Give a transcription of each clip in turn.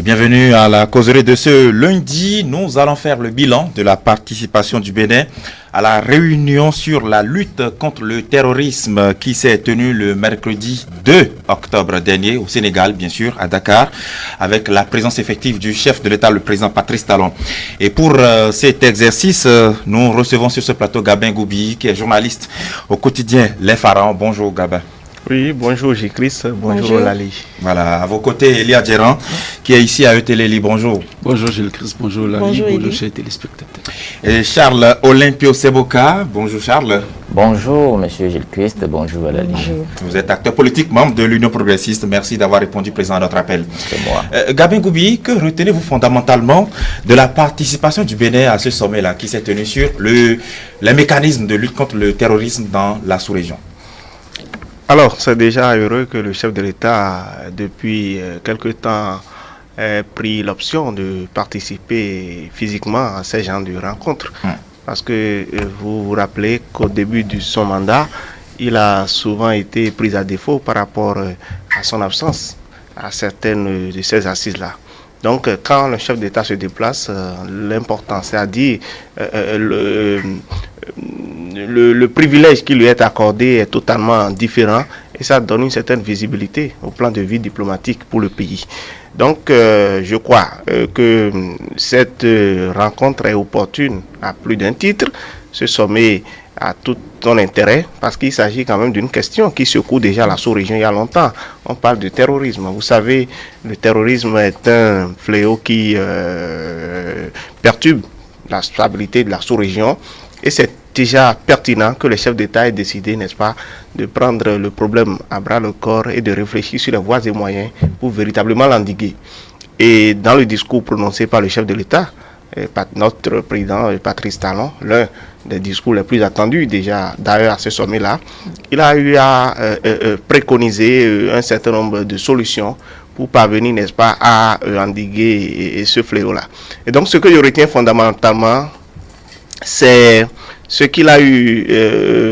Bienvenue à la causerie de ce lundi. Nous allons faire le bilan de la participation du Bénin à la réunion sur la lutte contre le terrorisme qui s'est tenue le mercredi 2 octobre dernier au Sénégal, bien sûr, à Dakar, avec la présence effective du chef de l'État, le président Patrice Talon. Et pour cet exercice, nous recevons sur ce plateau Gabin Goubi, qui est journaliste au quotidien Les Pharaons. Bonjour Gabin. Oui, bonjour J-Chris, bonjour Lali. Voilà, à vos côtés, Elia Djeran, qui est ici à ETLéli. Bonjour. Bonjour Gilles-Chris, bonjour Lali, bonjour chers téléspectateurs. Et Charles Olympio Seboka. Bonjour Charles. Bonjour Monsieur Gilles-Christ, bonjour Lali. Bonjour. Vous êtes acteur politique, membre de l'Union progressiste. Merci d'avoir répondu présent à notre appel. C'est moi. Gabin Goubi, que retenez-vous fondamentalement de la participation du Bénin à ce sommet-là qui s'est tenu sur les mécanismes de lutte contre le terrorisme dans la sous-région? Alors, c'est déjà heureux que le chef de l'État, depuis quelque temps, ait pris l'option de participer physiquement à ces genres de rencontres. Parce que vous vous rappelez qu'au début de son mandat, il a souvent été pris à défaut par rapport à son absence à certaines de ces assises-là. Donc, quand le chef d'État se déplace, l'important, c'est-à-dire le privilège qui lui est accordé est totalement différent et ça donne une certaine visibilité au plan de vie diplomatique pour le pays. Donc, je crois que cette rencontre est opportune à plus d'un titre. Ce sommet a tout son intérêt parce qu'il s'agit quand même d'une question qui secoue déjà la sous-région il y a longtemps. On parle de terrorisme. Vous savez, le terrorisme est un fléau qui perturbe la stabilité de la sous-région et c'est déjà pertinent que le chef d'État ait décidé, n'est-ce pas, de prendre le problème à bras le corps et de réfléchir sur les voies et moyens pour véritablement l'endiguer. Et dans le discours prononcé par le chef de l'État, notre président Patrice Talon, l'un des discours les plus attendus déjà d'ailleurs à ce sommet-là, il a eu à préconiser un certain nombre de solutions pour parvenir, n'est-ce pas, à endiguer ce fléau-là. Et donc ce que je retiens fondamentalement, c'est ce qu'il a eu,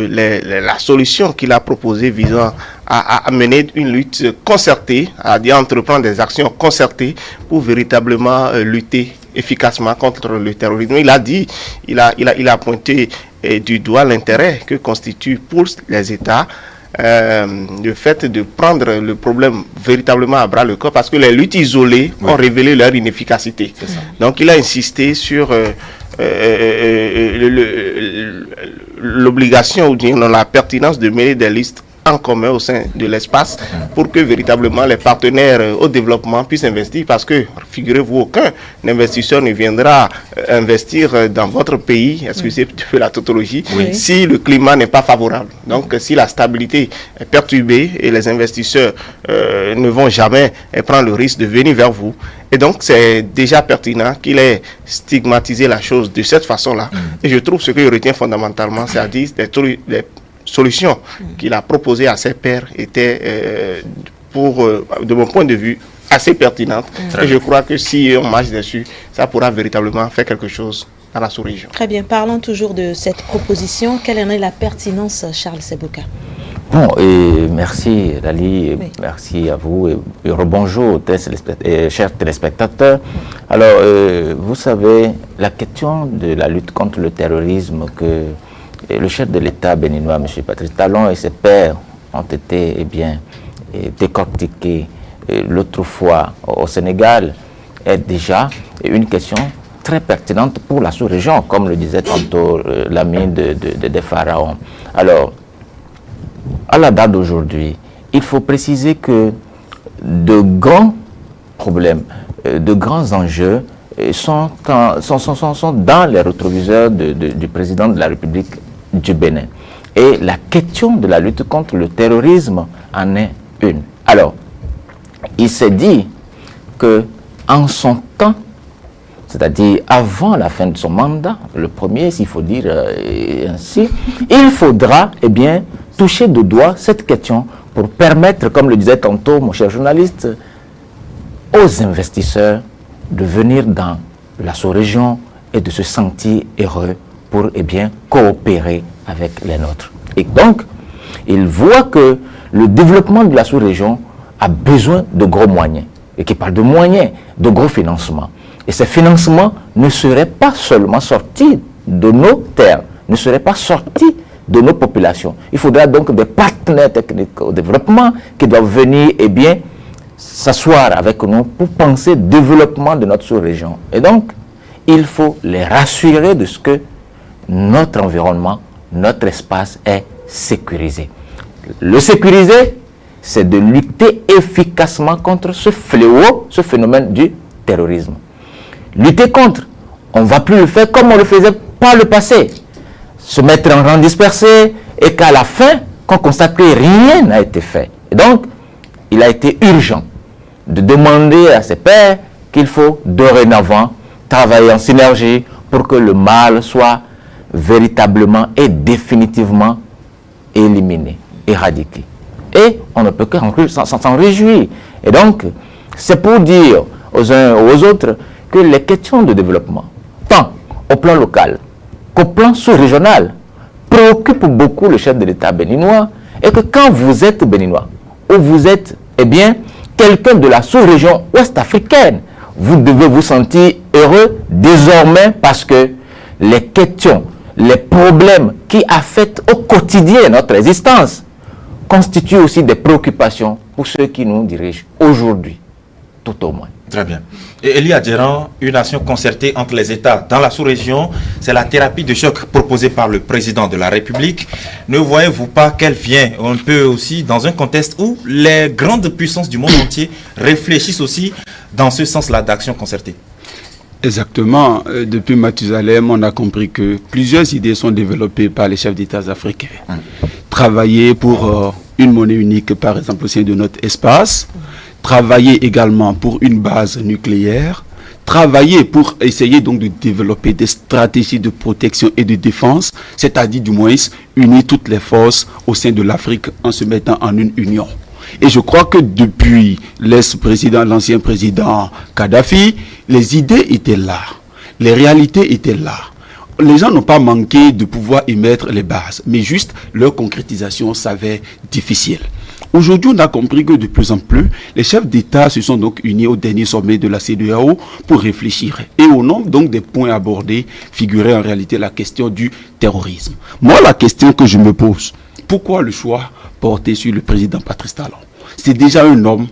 la solution qu'il a proposée visant à mener une lutte concertée, à dire entreprendre des actions concertées pour véritablement lutter efficacement contre le terrorisme. Il a dit, il a pointé du doigt l'intérêt que constitue pour les États le fait de prendre le problème véritablement à bras le corps parce que les luttes isolées ont révélé leur inefficacité. Donc il a insisté sur l'obligation ou bien la pertinence de mener des listes en commun au sein de l'espace pour que véritablement les partenaires au développement puissent investir parce que, figurez-vous, aucun investisseur ne viendra investir dans votre pays, excusez la tautologie, si le climat n'est pas favorable. Donc, si la stabilité est perturbée et les investisseurs ne vont jamais prendre le risque de venir vers vous. Et donc, c'est déjà pertinent qu'il ait stigmatisé la chose de cette façon-là. Et je trouve ce que je retiens fondamentalement, c'est-à-dire des solutions qu'il a proposées à ses pairs étaient, de mon point de vue, assez pertinentes. Et je crois que si on marche dessus, ça pourra véritablement faire quelque chose dans la sous-région. Très bien. Parlons toujours de cette proposition. Quelle en est la pertinence, Charles Seboka? Bon, et merci Lali, merci à vous et rebonjour chers téléspectateurs. Alors, vous savez, la question de la lutte contre le terrorisme que le chef de l'État béninois, M. Patrice Talon et ses pairs ont été décortiqués l'autre fois au Sénégal est déjà une question très pertinente pour la sous-région, comme le disait tantôt l'ami des Pharaons. Alors, à la date d'aujourd'hui, il faut préciser que de grands problèmes, de grands enjeux sont dans les rétroviseurs du président de la République du Bénin. Et la question de la lutte contre le terrorisme en est une. Alors, il s'est dit que en son temps, c'est-à-dire avant la fin de son mandat, le premier, s'il faut dire ainsi, il faudra, toucher de doigt cette question pour permettre, comme le disait tantôt mon cher journaliste, aux investisseurs de venir dans la sous-région et de se sentir heureux pour coopérer avec les nôtres. Et donc, il voit que le développement de la sous-région a besoin de gros moyens. et qui parle de moyens, de gros financements. Et ces financements ne seraient pas seulement sortis de nos terres, ne seraient pas sortis de nos populations. Il faudra donc des partenaires techniques au développement qui doivent venir s'asseoir avec nous pour penser au développement de notre sous-région. Et donc, il faut les rassurer de ce que notre environnement, notre espace est sécurisé. Le sécuriser, c'est de lutter efficacement contre ce fléau, ce phénomène du terrorisme. Lutter contre, on ne va plus le faire comme on le faisait par le passé. Se mettre en rang dispersé et qu'à la fin, qu'on constate que rien n'a été fait. Et donc, il a été urgent de demander à ses pairs qu'il faut dorénavant travailler en synergie pour que le mal soit véritablement et définitivement éliminé, éradiqué. Et on ne peut que s'en réjouir. Et donc, c'est pour dire aux uns et aux autres que les questions de développement, tant au plan local qu'au plan sous-régional, préoccupent beaucoup le chef de l'État béninois, et que quand vous êtes béninois, ou vous êtes, quelqu'un de la sous-région ouest-africaine, vous devez vous sentir heureux désormais parce que les questions, les problèmes qui affectent au quotidien notre existence constituent aussi des préoccupations pour ceux qui nous dirigent aujourd'hui, tout au moins. Très bien. Et Elie Adjérand, une action concertée entre les États dans la sous-région, c'est la thérapie de choc proposée par le président de la République. Ne voyez-vous pas qu'elle vient un peu aussi dans un contexte où les grandes puissances du monde entier réfléchissent aussi dans ce sens-là d'action concertée? Exactement. Depuis Mathusalem, on a compris que plusieurs idées sont développées par les chefs d'État africains. Travailler pour une monnaie unique, par exemple, au sein de notre espace. Travailler également pour une base nucléaire, travailler pour essayer donc de développer des stratégies de protection et de défense, c'est-à-dire du moins unir toutes les forces au sein de l'Afrique en se mettant en une union. Et je crois que depuis l'ancien président Kadhafi, les idées étaient là, les réalités étaient là. Les gens n'ont pas manqué de pouvoir émettre les bases, mais juste leur concrétisation s'avère difficile. Aujourd'hui, on a compris que de plus en plus, les chefs d'État se sont donc unis au dernier sommet de la CEDEAO pour réfléchir. Et au nombre donc des points abordés figurait en réalité la question du terrorisme. Moi, la question que je me pose, pourquoi le choix porté sur le président Patrice Talon? C'est déjà un homme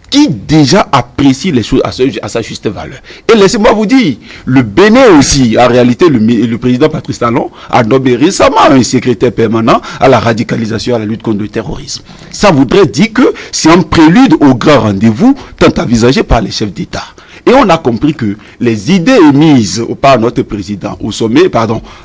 qui déjà apprécie les choses à sa juste valeur. Et laissez-moi vous dire, le Bénin aussi, en réalité, le président Patrice Talon a nommé récemment un secrétaire permanent à la radicalisation, à la lutte contre le terrorisme. Ça voudrait dire que c'est un prélude au grand rendez-vous tant envisagé par les chefs d'État. Et on a compris que les idées émises par notre président au sommet,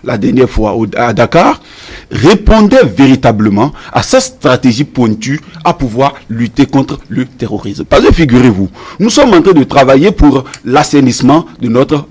la dernière fois à Dakar, répondaient véritablement à cette stratégie pointue à pouvoir lutter contre le terrorisme. Parce que figurez-vous, nous sommes en train de travailler pour l'assainissement de notre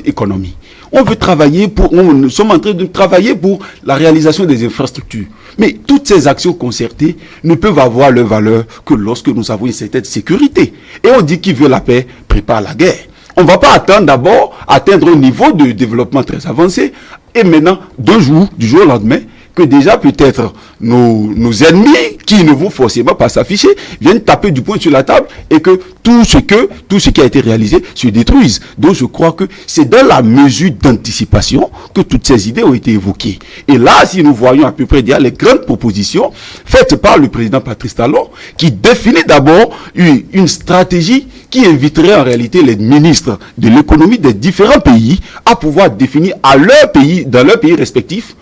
économie. Nous sommes en train de travailler pour la réalisation des infrastructures. Mais toutes ces actions concertées ne peuvent avoir leur valeur que lorsque nous avons une certaine sécurité. Et on dit qui veut la paix prépare la guerre. On ne va pas attendre d'abord atteindre un niveau de développement très avancé et maintenant, du jour au lendemain, que déjà peut-être nos ennemis, qui ne vont forcément pas s'afficher, viennent taper du poing sur la table et que tout ce qui a été réalisé se détruise. Donc je crois que c'est dans la mesure d'anticipation que toutes ces idées ont été évoquées. Et là, si nous voyons à peu près déjà les grandes propositions faites par le président Patrice Talon, qui définit d'abord une stratégie qui inviterait en réalité les ministres de l'économie des différents pays à pouvoir définir dans leur pays respectif,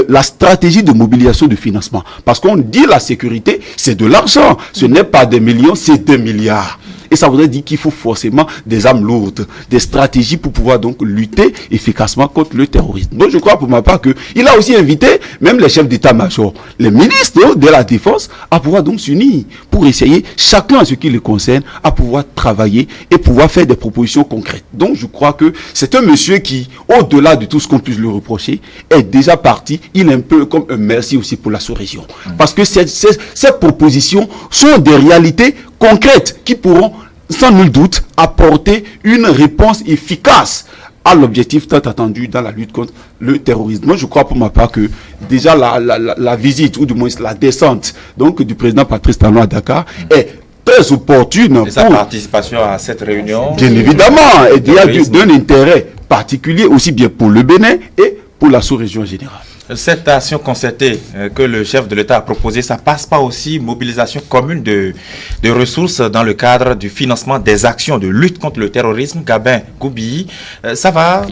la stratégie de mobilisation de financement. Parce qu'on dit la sécurité, c'est de l'argent. Ce n'est pas des millions, c'est des milliards. Et ça voudrait dire qu'il faut forcément des armes lourdes, des stratégies pour pouvoir donc lutter efficacement contre le terrorisme. Donc je crois pour ma part qu'il a aussi invité même les chefs d'état-major, les ministres de la Défense à pouvoir donc s'unir pour essayer, chacun en ce qui le concerne, à pouvoir travailler et pouvoir faire des propositions concrètes. Donc je crois que c'est un monsieur qui, au-delà de tout ce qu'on puisse lui reprocher, est déjà parti. Il est un peu comme un merci aussi pour la sous-région. Parce que ces propositions sont des réalités concrètes qui pourront sans nul doute apporter une réponse efficace à l'objectif tant attendu dans la lutte contre le terrorisme. Moi, je crois pour ma part que déjà la visite, ou du moins la descente donc, du président Patrice Talon à Dakar est très opportune. Et sa participation à cette réunion. Bien évidemment, il y a d'un intérêt particulier aussi bien pour le Bénin et pour la sous-région générale. Cette action concertée que le chef de l'État a proposée, ça passe pas aussi mobilisation commune de ressources dans le cadre du financement des actions de lutte contre le terrorisme. Gabin Goubi, ça va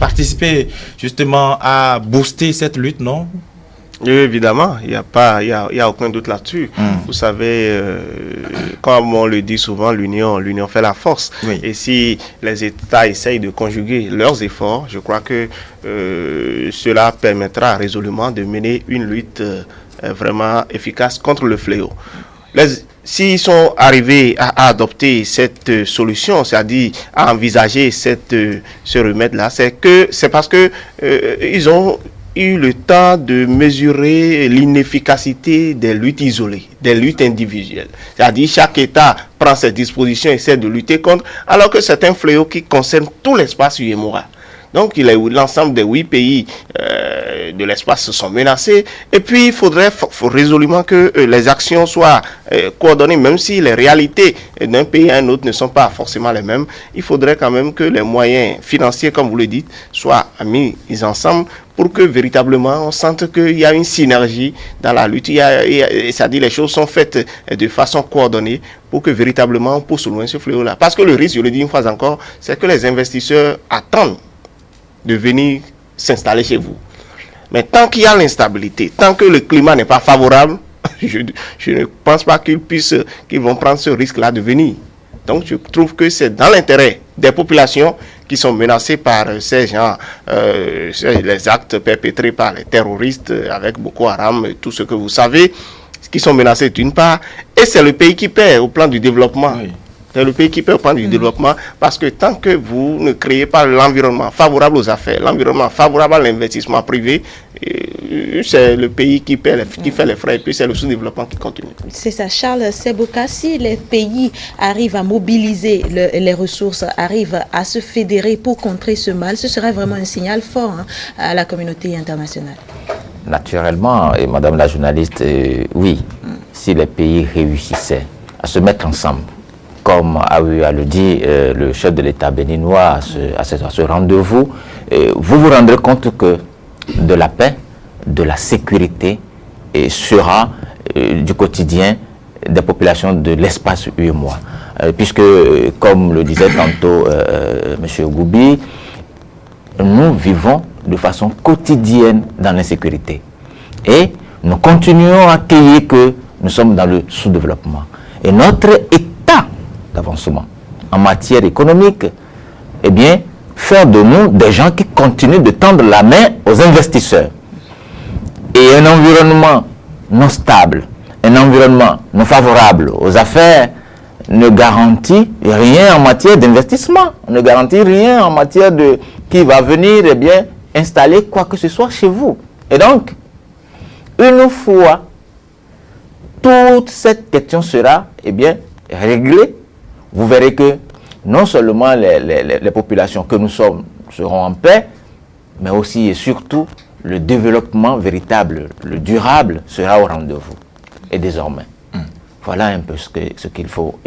participer justement à booster cette lutte, non? Oui, évidemment, il n'y a aucun doute là-dessus. Vous savez, comme on le dit souvent, l'union fait la force. Oui. Et si les États essayent de conjuguer leurs efforts, je crois que cela permettra résolument de mener une lutte vraiment efficace contre le fléau. S'ils sont arrivés à adopter cette solution, c'est-à-dire à envisager ce remède-là, c'est parce que ils ont eu le temps de mesurer l'inefficacité des luttes isolées, des luttes individuelles. C'est-à-dire chaque État prend ses dispositions et essaie de lutter contre, alors que c'est un fléau qui concerne tout l'espace UEMOA. Donc l'ensemble des 8 pays de l'espace sont menacés. Et puis il faut résolument que les actions soient coordonnées, même si les réalités d'un pays à un autre ne sont pas forcément les mêmes. Il faudrait quand même que les moyens financiers, comme vous le dites, soient mis ensemble pour que véritablement on sente qu'il y a une synergie dans la lutte. C'est-à-dire les choses sont faites de façon coordonnée pour que véritablement on pousse loin ce fléau-là. Parce que le risque, je le dis une fois encore, c'est que les investisseurs attendent de venir s'installer chez vous. Mais tant qu'il y a l'instabilité, tant que le climat n'est pas favorable, je ne pense pas qu'ils vont prendre ce risque-là de venir. Donc je trouve que c'est dans l'intérêt des populations qui sont menacées par ces gens, les actes perpétrés par les terroristes avec Boko Haram et tout ce que vous savez, qui sont menacés d'une part, et c'est le pays qui perd au plan du développement. Oui. C'est le pays qui peut prendre du développement, parce que tant que vous ne créez pas l'environnement favorable aux affaires, l'environnement favorable à l'investissement privé, c'est le pays qui fait les frais, et puis c'est le sous-développement qui continue. C'est ça, Charles Seboka. Si les pays arrivent à mobiliser les ressources, arrivent à se fédérer pour contrer ce mal, ce serait vraiment un signal fort à la communauté internationale. Naturellement, et Madame la journaliste, oui, si les pays réussissaient à se mettre ensemble, comme a eu à le dire le chef de l'État béninois à ce rendez-vous, vous vous rendrez compte que de la paix, de la sécurité sera du quotidien des populations de l'espace UEMOA. Puisque, comme le disait tantôt M. Goubi, nous vivons de façon quotidienne dans l'insécurité. Et nous continuons à accueillir que nous sommes dans le sous-développement. Et notre état d'avancement en matière économique, eh bien, faire de nous des gens qui continuent de tendre la main aux investisseurs. Et un environnement non stable, un environnement non favorable aux affaires ne garantit rien en matière d'investissement, ne garantit rien en matière de qui va venir, eh bien, installer quoi que ce soit chez vous. Et donc, une fois toute cette question sera, eh bien, réglée, vous verrez que non seulement les populations que nous sommes seront en paix, mais aussi et surtout le développement véritable, le durable sera au rendez-vous. Et désormais, voilà un peu ce qu'il faut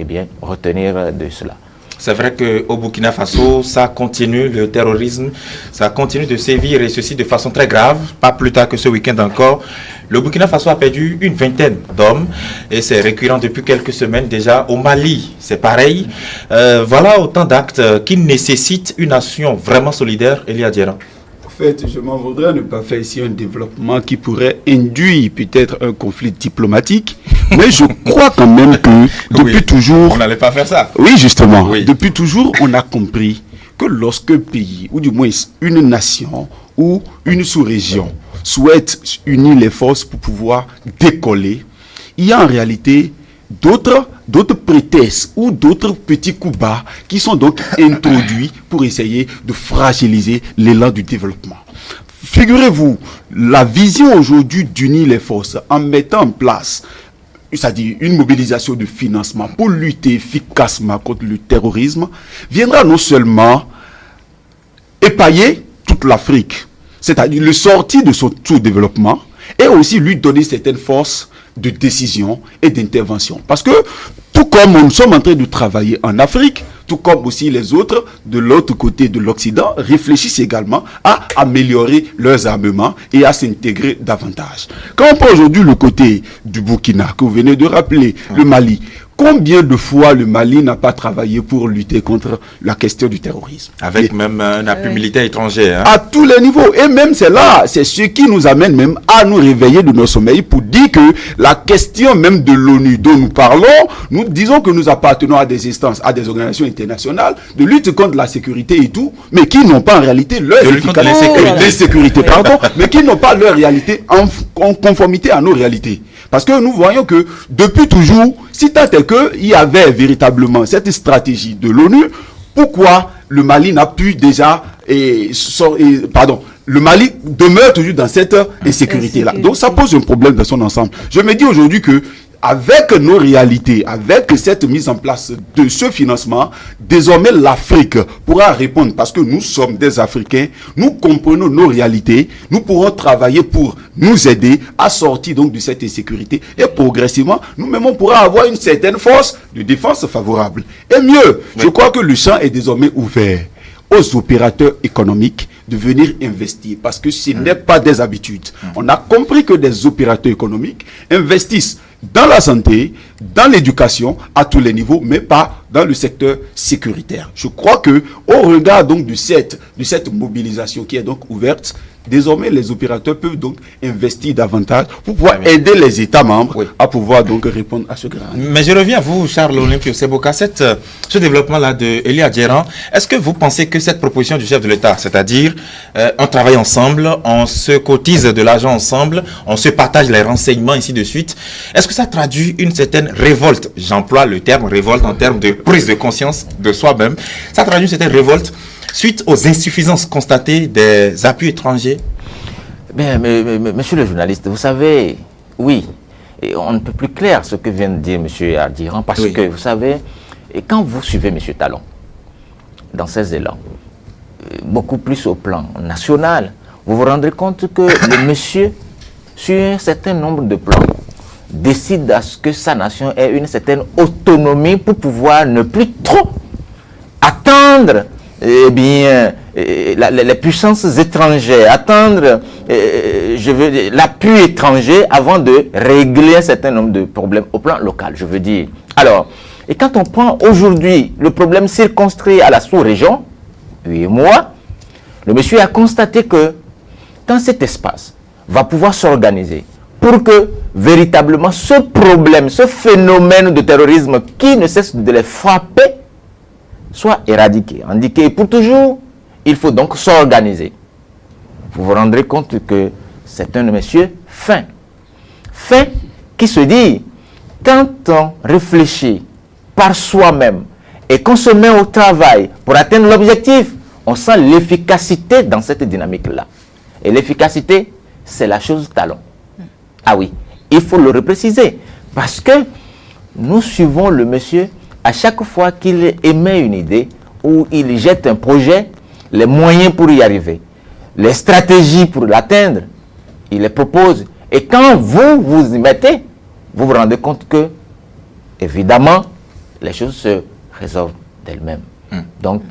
retenir de cela. C'est vrai qu'au Burkina Faso, ça continue, le terrorisme, ça continue de sévir et ceci de façon très grave. Pas plus tard que ce week-end encore, le Burkina Faso a perdu une vingtaine d'hommes et c'est récurrent depuis quelques semaines déjà. Au Mali, c'est pareil. Voilà autant d'actes qui nécessitent une action vraiment solidaire. Elia Djera. En fait, je m'en voudrais ne pas faire ici un développement qui pourrait induire peut-être un conflit diplomatique, mais je crois quand même que depuis toujours... On n'allait pas faire ça. Oui, justement. Oui. Depuis toujours, on a compris que lorsque un pays, ou du moins une nation, ou une sous-région souhaite unir les forces pour pouvoir décoller, il y a en réalité d'autres prétextes ou d'autres petits coups bas qui sont donc introduits pour essayer de fragiliser l'élan du développement. Figurez-vous, la vision aujourd'hui d'unir les forces en mettant en place, c'est-à-dire une mobilisation de financement pour lutter efficacement contre le terrorisme, viendra non seulement épailler toute l'Afrique, c'est-à-dire le sortir de son sous-développement, et aussi lui donner certaines forces de décision et d'intervention. Parce que Tout comme nous sommes en train de travailler en Afrique, tout comme aussi les autres de l'autre côté de l'Occident réfléchissent également à améliorer leurs armements et à s'intégrer davantage. Quand on prend aujourd'hui le côté du Burkina, que vous venez de rappeler, le Mali, combien de fois le Mali n'a pas travaillé pour lutter contre la question du terrorisme? Avec même un appui militaire étranger. Hein. À tous les niveaux. Et même c'est là, c'est ce qui nous amène même à nous réveiller de nos sommeils pour dire que la question même de l'ONU dont nous parlons, nous disons que nous appartenons à des instances, à des organisations internationales de lutte contre la sécurité et tout, mais qui n'ont pas en réalité leur sécurité, mais qui n'ont pas leur réalité en conformité à nos réalités. Parce que nous voyons que depuis toujours, si tant est qu'il y avait véritablement cette stratégie de l'ONU, pourquoi le Mali n'a pu déjà... le Mali demeure toujours dans cette insécurité-là. Donc ça pose un problème dans son ensemble. Je me dis aujourd'hui que avec nos réalités, avec cette mise en place de ce financement, désormais l'Afrique pourra répondre parce que nous sommes des Africains, nous comprenons nos réalités, nous pourrons travailler pour nous aider à sortir donc de cette insécurité et progressivement, nous-mêmes on pourra avoir une certaine force de défense favorable. Et mieux, je crois que le champ est désormais ouvert aux opérateurs économiques de venir investir parce que ce n'est pas des habitudes. On a compris que des opérateurs économiques investissent dans la santé, dans l'éducation, à tous les niveaux, mais pas dans le secteur sécuritaire. Je crois que, au regard donc de cette mobilisation qui est donc ouverte, désormais les opérateurs peuvent donc investir davantage pour pouvoir aider les États membres à pouvoir donc répondre à ce grand. Mais je reviens à vous, Charles Olympio Seboka, ce développement-là de Elie Adjeran, est-ce que vous pensez que cette proposition du chef de l'État, c'est-à-dire on travaille ensemble, on se cotise de l'argent ensemble, on se partage les renseignements, ainsi de suite, est-ce que ça traduit une certaine révolte? J'emploie le terme révolte en termes de prise de conscience de soi-même. Ça traduit une certaine révolte suite aux insuffisances constatées des appuis étrangers? Bien, monsieur le journaliste, vous savez, oui, et on ne peut plus clair ce que vient de dire monsieur Adjeran, parce que, vous savez, et quand vous suivez monsieur Talon, dans ses élans, beaucoup plus au plan national, vous vous rendrez compte que le monsieur, sur un certain nombre de plans, décide à ce que sa nation ait une certaine autonomie pour pouvoir ne plus trop attendre les puissances étrangères, attendre l'appui étranger avant de régler un certain nombre de problèmes au plan local, je veux dire. Alors, et quand on prend aujourd'hui le problème circonscrit à la sous-région, 8 mois, le monsieur a constaté que dans cet espace va pouvoir s'organiser pour que véritablement ce problème, ce phénomène de terrorisme qui ne cesse de les frapper soit éradiqué, indiqué. Et pour toujours, il faut donc s'organiser. Vous vous rendrez compte que c'est un monsieur fin. Fin qui se dit, quand on réfléchit par soi-même et qu'on se met au travail pour atteindre l'objectif, on sent l'efficacité dans cette dynamique-là. Et l'efficacité, c'est la chose talon. Ah oui, il faut le repréciser. Parce que nous suivons le monsieur à chaque fois qu'il émet une idée ou il jette un projet, les moyens pour y arriver, les stratégies pour l'atteindre, il les propose. Et quand vous vous y mettez, vous vous rendez compte que, évidemment, les choses se résolvent d'elles-mêmes. Donc,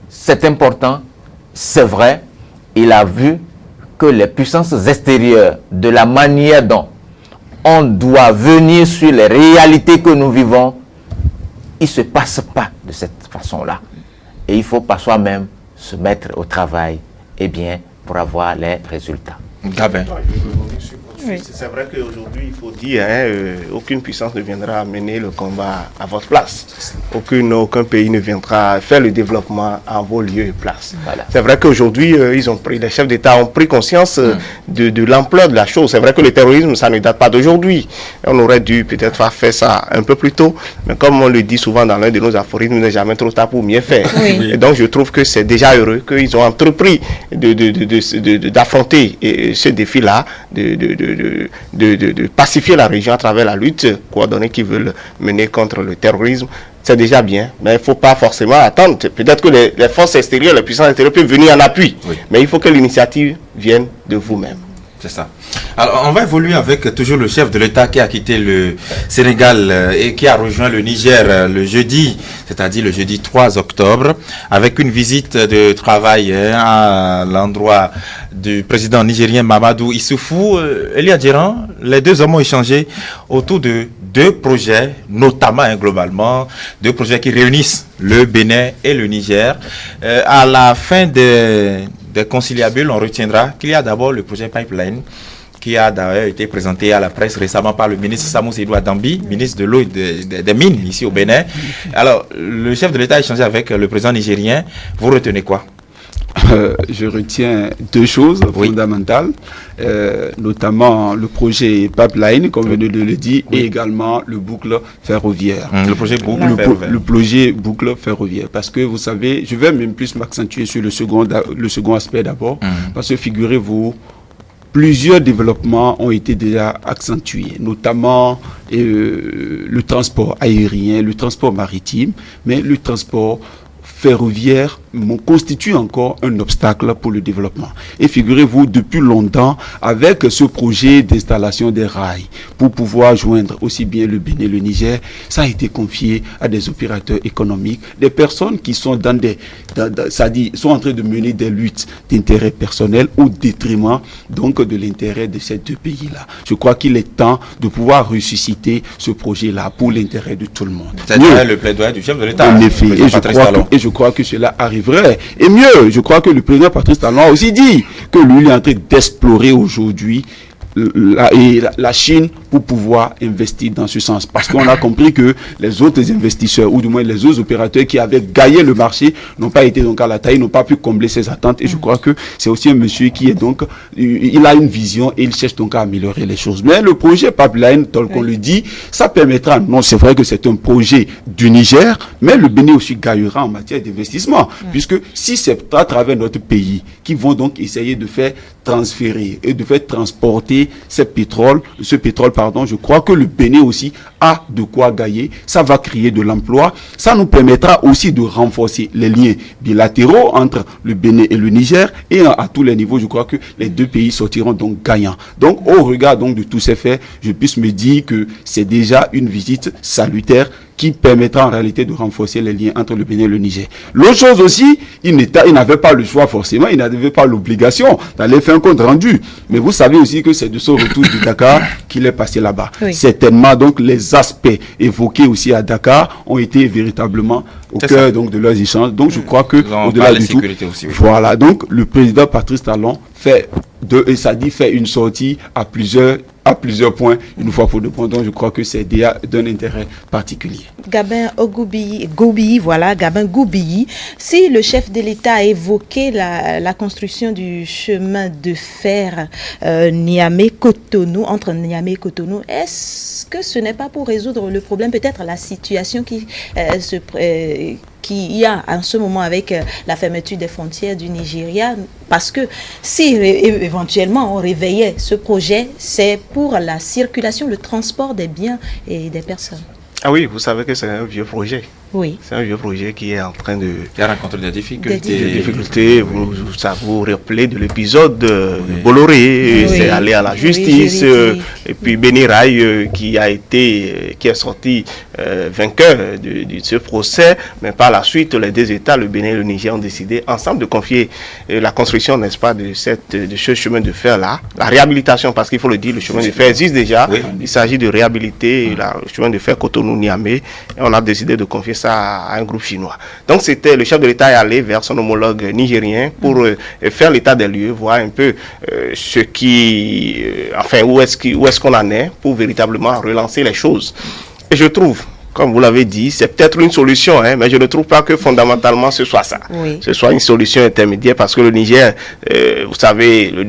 c'est important, c'est vrai, il a vu que les puissances extérieures, de la manière dont on doit venir sur les réalités que nous vivons, il ne se passe pas de cette façon-là. Et il faut par soi-même se mettre au travail, et bien, pour avoir les résultats. Gabin. C'est vrai qu'aujourd'hui, il faut dire, aucune puissance ne viendra mener le combat à votre place. Aucun pays ne viendra faire le développement à vos lieux et places. Voilà. C'est vrai qu'aujourd'hui, les chefs d'État ont pris conscience de l'ampleur de la chose. C'est vrai que le terrorisme, ça ne date pas d'aujourd'hui. On aurait dû peut-être faire ça un peu plus tôt. Mais comme on le dit souvent dans l'un de nos aphorismes, il n'est jamais trop tard pour mieux faire. Oui. Et donc, je trouve que c'est déjà heureux qu'ils ont entrepris d'affronter ce défi-là, de pacifier la région à travers la lutte coordonnée qu'ils veulent mener contre le terrorisme. C'est déjà bien, mais il ne faut pas forcément attendre. Peut-être que les forces extérieures, les puissances extérieures peuvent venir en appui, oui. Mais il faut que l'initiative vienne de vous-même. C'est ça. Alors, on va évoluer avec toujours le chef de l'État qui a quitté le Sénégal et qui a rejoint le Niger le jeudi, c'est-à-dire le jeudi 3 octobre, avec une visite de travail à l'endroit du président nigérien Mamadou Issoufou. Elia Djiran, les deux hommes ont échangé autour de deux projets, notamment globalement, deux projets qui réunissent le Bénin et le Niger. À la fin des conciliabules, on retiendra qu'il y a d'abord le projet Pipeline, qui a d'ailleurs été présenté à la presse récemment par le ministre Samou Seydou Adambi, ministre de l'eau et des mines ici au Bénin. Alors, le chef de l'État a échangé avec le président nigérien. Vous retenez quoi? Je retiens deux choses fondamentales, notamment le projet Pipeline, comme venez de le dire, et également le boucle ferroviaire. Le projet boucle ferroviaire. Le projet boucle ferroviaire. Parce que vous savez, je vais même plus m'accentuer sur le second aspect d'abord, parce que figurez-vous, plusieurs développements ont été déjà accentués, notamment le transport aérien, le transport maritime, mais le transport ferroviaire constitue encore un obstacle pour le développement. Et figurez-vous, depuis longtemps, avec ce projet d'installation des rails, pour pouvoir joindre aussi bien le Bénin et le Niger, ça a été confié à des opérateurs économiques, des personnes qui sont sont en train de mener des luttes d'intérêt personnel au détriment donc de l'intérêt de ces deux pays-là. Je crois qu'il est temps de pouvoir ressusciter ce projet-là pour l'intérêt de tout le monde. C'est le plaidoyer du chef de l'État. En effet, et je crois que cela arriverait. Et mieux, je crois que le président Patrice Talon a aussi dit que lui est en train d'explorer aujourd'hui la Chine pour pouvoir investir dans ce sens. Parce qu'on a compris que les autres investisseurs, ou du moins les autres opérateurs qui avaient gagné le marché, n'ont pas été donc à la taille, n'ont pas pu combler ses attentes. Et je crois que c'est aussi un monsieur qui est donc, il a une vision et il cherche donc à améliorer les choses. Mais le projet Pipeline, tel qu'on le dit, ça permettra, non, c'est vrai que c'est un projet du Niger, mais le Bénin aussi gagnera en matière d'investissement. Puisque si c'est à travers notre pays qui vont donc essayer de faire transférer et de faire transporter ce pétrole, je crois que le Bénin aussi a de quoi gagner. Ça va créer de l'emploi. Ça nous permettra aussi de renforcer les liens bilatéraux entre le Bénin et le Niger. Et à tous les niveaux, je crois que les deux pays sortiront donc gagnants. Donc, au regard donc de tous ces faits, je puisse me dire que c'est déjà une visite salutaire qui permettra en réalité de renforcer les liens entre le Bénin et le Niger. L'autre chose aussi, il n'avait pas le choix forcément, il n'avait pas l'obligation d'aller faire un compte rendu. Mais vous savez aussi que c'est de son retour de Dakar qu'il est passé là-bas. Oui. Certainement, donc, les aspects évoqués aussi à Dakar ont été véritablement au cœur donc de leurs échanges. Donc, je crois que au-delà du tout, aussi, oui. Voilà. Donc, le président Patrice Talon fait une sortie à plusieurs points, une fois pour deux points. Donc, je crois que c'est d'un intérêt particulier. Gabin Goubiyi, si le chef de l'État a évoqué la construction du chemin de fer Niamey-Cotonou, entre Niamey et Cotonou, est-ce que ce n'est pas pour résoudre le problème, peut-être la situation qui y a en ce moment avec la fermeture des frontières du Nigeria? Parce que si éventuellement on réveillait ce projet, c'est pour la circulation, le transport des biens et des personnes. Ah oui, vous savez que c'est un vieux projet. Oui. C'est un vieux projet qui est en train de... Qui a rencontré des difficultés. Vous vous rappelez de l'épisode de Bolloré, c'est allé à la justice, et puis Benirail qui est sorti vainqueur de ce procès, mais par la suite, les deux États, le Bénin et le Niger, ont décidé ensemble de confier la construction, n'est-ce pas, de ce chemin de fer-là, la réhabilitation, parce qu'il faut le dire, le chemin de fer existe déjà, il s'agit de réhabiliter le chemin de fer Cotonou-Niamey, et on a décidé de confier ça à un groupe chinois. Donc c'était le chef de l'État est allé vers son homologue nigérien pour faire l'état des lieux, voir un peu où est-ce qu'on en est pour véritablement relancer les choses. Et je trouve, comme vous l'avez dit, c'est peut-être une solution, mais je ne trouve pas que fondamentalement ce soit ça. Oui. Ce soit une solution intermédiaire, parce que le Niger, vous savez, le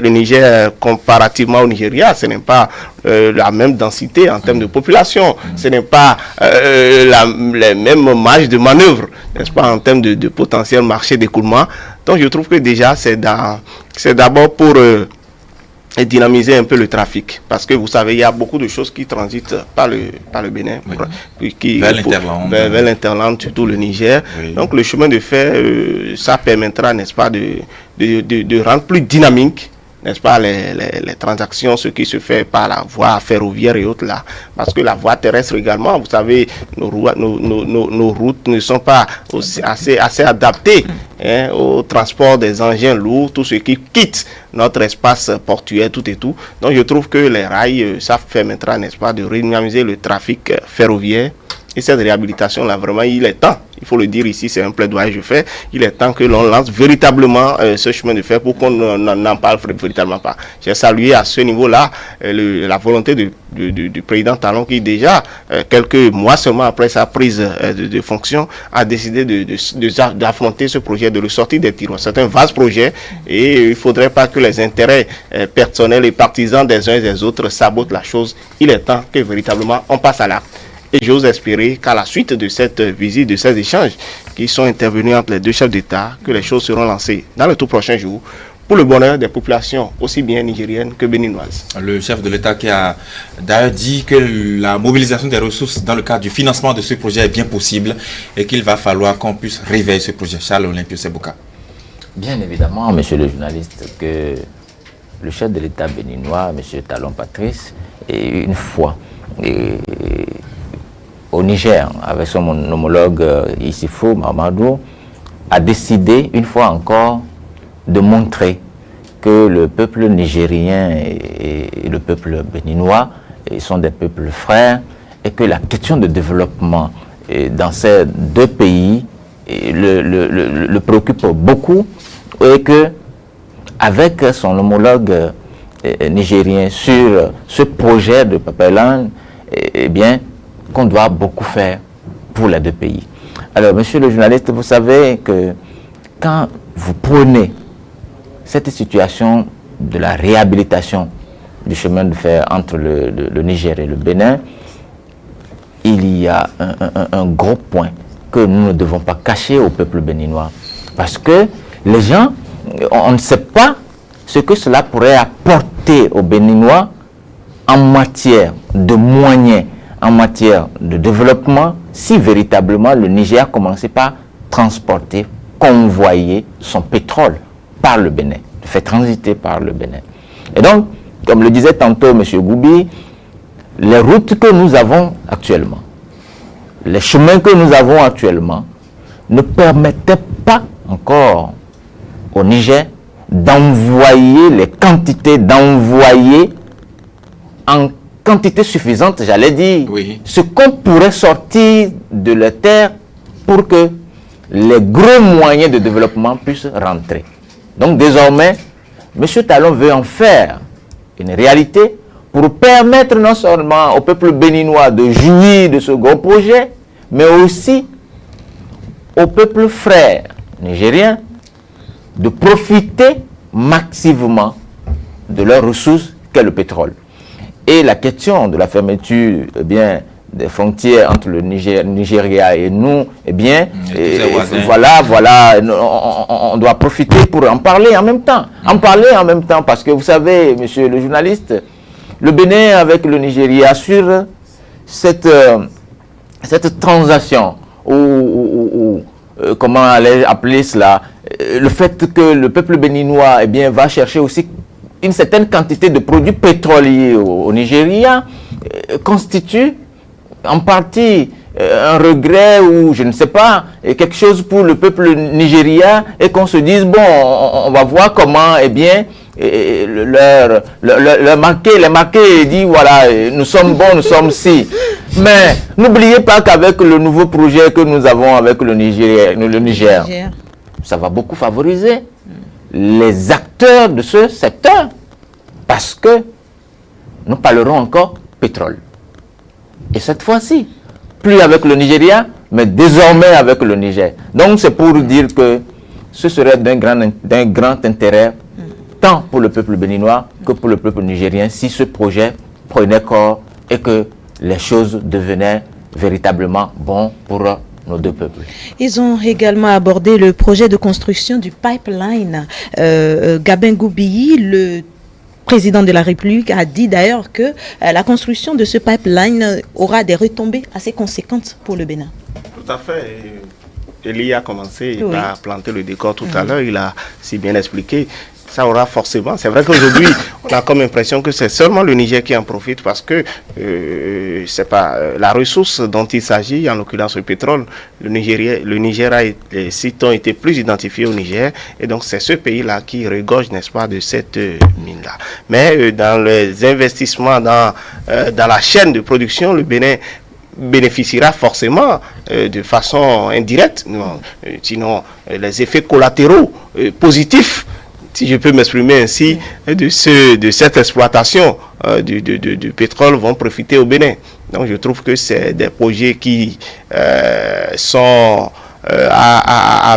Niger comparativement au Nigeria, ce n'est pas la même densité en termes de population, ce n'est pas les mêmes marges de manœuvre, n'est-ce pas, en termes de potentiel marché d'écoulement. Donc je trouve que déjà c'est d'abord pour et dynamiser un peu le trafic, parce que vous savez, il y a beaucoup de choses qui transitent par le Bénin, vers l'Interland, surtout le Niger. Oui. Donc le chemin de fer, ça permettra, n'est-ce pas, de rendre plus dynamique n'est-ce pas, les transactions, ce qui se fait par la voie ferroviaire et autres là. Parce que la voie terrestre également, vous savez, nos routes ne sont pas assez adaptées au transport des engins lourds, tout ce qui quitte notre espace portuaire, tout et tout. Donc je trouve que les rails, ça permettra, n'est-ce pas, de redynamiser le trafic ferroviaire. Et cette réhabilitation-là, vraiment, il est temps, il faut le dire ici, c'est un plaidoyer que je fais, il est temps que l'on lance véritablement ce chemin de fer pour qu'on n'en parle véritablement pas. J'ai salué à ce niveau-là la volonté du président Talon qui déjà, quelques mois seulement après sa prise de fonction, a décidé d'affronter ce projet, de le sortir des tiroirs. C'est un vaste projet et il ne faudrait pas que les intérêts personnels et partisans des uns et des autres sabotent la chose. Il est temps que véritablement on passe à l'acte. Et j'ose espérer qu'à la suite de cette visite, de ces échanges qui sont intervenus entre les deux chefs d'État, que les choses seront lancées dans les tout prochains jours pour le bonheur des populations, aussi bien nigériennes que béninoises. Le chef de l'État qui a d'ailleurs dit que la mobilisation des ressources dans le cadre du financement de ce projet est bien possible et qu'il va falloir qu'on puisse réveiller ce projet. Charles Olympio Sebouka. Bien évidemment, monsieur le journaliste, que le chef de l'État béninois, monsieur Talon Patrice, une fois au Niger, avec son homologue Issifou Mamadou, a décidé une fois encore de montrer que le peuple nigérien et le peuple béninois sont des peuples frères et que la question de développement dans ces deux pays le préoccupe beaucoup et que avec son homologue nigérien sur ce projet de pipeline, eh bien, qu'on doit beaucoup faire pour les deux pays. Alors, monsieur le journaliste, vous savez que quand vous prenez cette situation de la réhabilitation du chemin de fer entre le Niger et le Bénin, il y a un gros point que nous ne devons pas cacher au peuple béninois. Parce que les gens, on ne sait pas ce que cela pourrait apporter aux Béninois en matière de moyens, en matière de développement, si véritablement le Niger commençait par transporter, convoyer son pétrole par le Bénin, le fait transiter par le Bénin. Et donc, comme le disait tantôt M. Goubi, les routes que nous avons actuellement, les chemins que nous avons actuellement, ne permettaient pas encore au Niger d'envoyer les quantités, d'envoyer en quantité suffisante, j'allais dire, oui, ce qu'on pourrait sortir de la terre pour que les gros moyens de développement puissent rentrer. Donc désormais, M. Talon veut en faire une réalité pour permettre non seulement au peuple béninois de jouir de ce gros projet, mais aussi au peuple frère nigérien de profiter massivement de leurs ressources qu'est le pétrole. Et la question de la fermeture des frontières entre le Nigeria et nous, voilà, on doit profiter pour en parler en même temps. Parce que vous savez, monsieur le journaliste, le Bénin avec le Nigeria sur cette transaction, comment aller appeler cela, le fait que le peuple béninois va chercher aussi une certaine quantité de produits pétroliers au Nigeria constitue en partie un regret ou je ne sais pas, quelque chose pour le peuple nigérien et qu'on se dise bon, on va voir comment leur marquer et dire voilà, nous sommes bons, nous sommes si. Mais n'oubliez pas qu'avec le nouveau projet que nous avons avec le Niger, ça va beaucoup favoriser les acteurs de ce secteur, parce que nous parlerons encore pétrole. Et cette fois-ci, plus avec le Nigeria, mais désormais avec le Niger. Donc c'est pour dire que ce serait d'un grand intérêt, tant pour le peuple béninois que pour le peuple nigérien, si ce projet prenait corps et que les choses devenaient véritablement bons pour nos deux peuples. Ils ont également abordé le projet de construction du pipeline. Gabin Goubi, le président de la République, a dit d'ailleurs que la construction de ce pipeline aura des retombées assez conséquentes pour le Bénin. Tout à fait. Elie a commencé par planter le décor tout à l'heure, il a si bien expliqué. ça aura forcément. C'est vrai qu'aujourd'hui, on a comme l'impression que c'est seulement le Niger qui en profite parce que c'est pas la ressource dont il s'agit, en l'occurrence le pétrole. Le Niger les sites ont été plus identifiés au Niger et donc c'est ce pays-là qui regorge, n'est-ce pas, de cette mine-là. Mais dans les investissements dans la chaîne de production, le Bénin bénéficiera forcément de façon indirecte. Sinon, les effets collatéraux positifs, si je peux m'exprimer ainsi, de cette exploitation du pétrole vont profiter au Bénin. Donc je trouve que c'est des projets qui sont à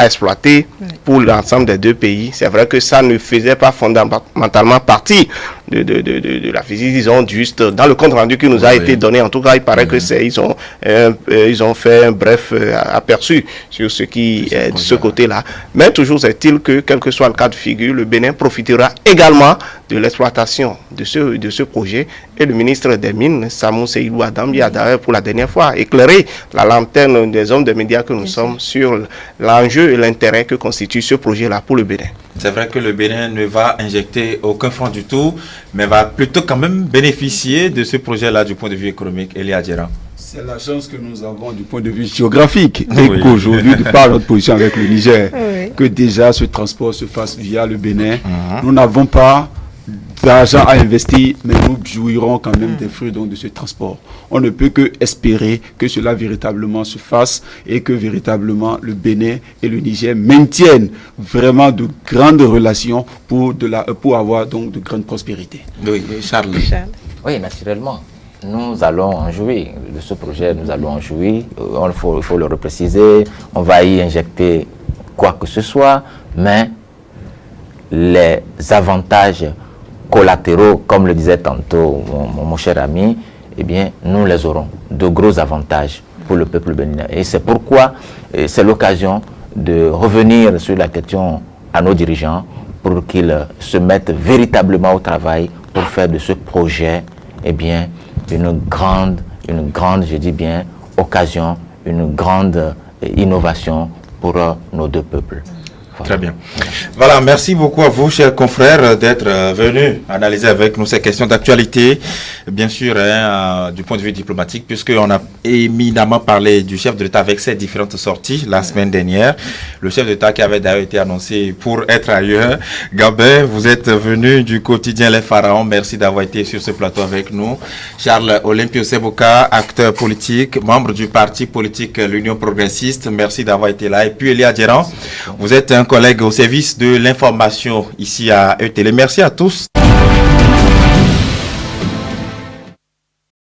exploiter pour l'ensemble des deux pays. C'est vrai que ça ne faisait pas fondamentalement partie de la visite, disons, juste dans le compte rendu qui nous a été donné. En tout cas, il paraît que ils ont fait un bref aperçu sur ce qui est de ce côté-là. Mais toujours est-il que, quel que soit le cas de figure, le Bénin profitera également de l'exploitation de ce projet. Et le ministre des Mines, Samou Seydou Adambi, a d'ailleurs pour la dernière fois éclairé la lanterne des hommes des médias que nous sommes sur l'enjeu et l'intérêt que constitue ce projet-là pour le Bénin. C'est vrai que le Bénin ne va injecter aucun franc du tout, mais va plutôt quand même bénéficier de ce projet-là du point de vue économique. Elia Djera. C'est la chance que nous avons du point de vue géographique. Et qu'aujourd'hui, de par notre position avec le Niger, que déjà ce transport se fasse via le Bénin. Nous n'avons pas d'argent à investir, mais nous jouirons quand même des fruits donc, de ce transport. On ne peut que espérer que cela véritablement se fasse et que véritablement le Bénin et le Niger maintiennent vraiment de grandes relations pour avoir donc de grandes prospérités. Oui, Charles. Oui, naturellement. Nous allons en jouir de ce projet, nous allons en jouir. Il faut le repréciser. On va y injecter quoi que ce soit, mais les avantages collatéraux, comme le disait tantôt mon cher ami, eh bien, nous les aurons. De gros avantages pour le peuple béninois. Et c'est pourquoi c'est l'occasion de revenir sur la question à nos dirigeants pour qu'ils se mettent véritablement au travail pour faire de ce projet, eh bien, une grande, je dis bien, occasion, une grande innovation pour nos deux peuples. Très bien. Voilà, merci beaucoup à vous, chers confrères, d'être venus analyser avec nous ces questions d'actualité, bien sûr, du point de vue diplomatique, puisqu'on a éminemment parlé du chef de l'État avec ses différentes sorties la semaine dernière. Le chef de l'État qui avait d'ailleurs été annoncé pour être ailleurs. Gabin, vous êtes venu du quotidien Les Pharaons. Merci d'avoir été sur ce plateau avec nous. Charles Olympio Seboka, acteur politique, membre du parti politique l'Union progressiste. Merci d'avoir été là. Et puis Elia Djeran, vous êtes un collègue au service de l'information ici à ETL. Merci à tous.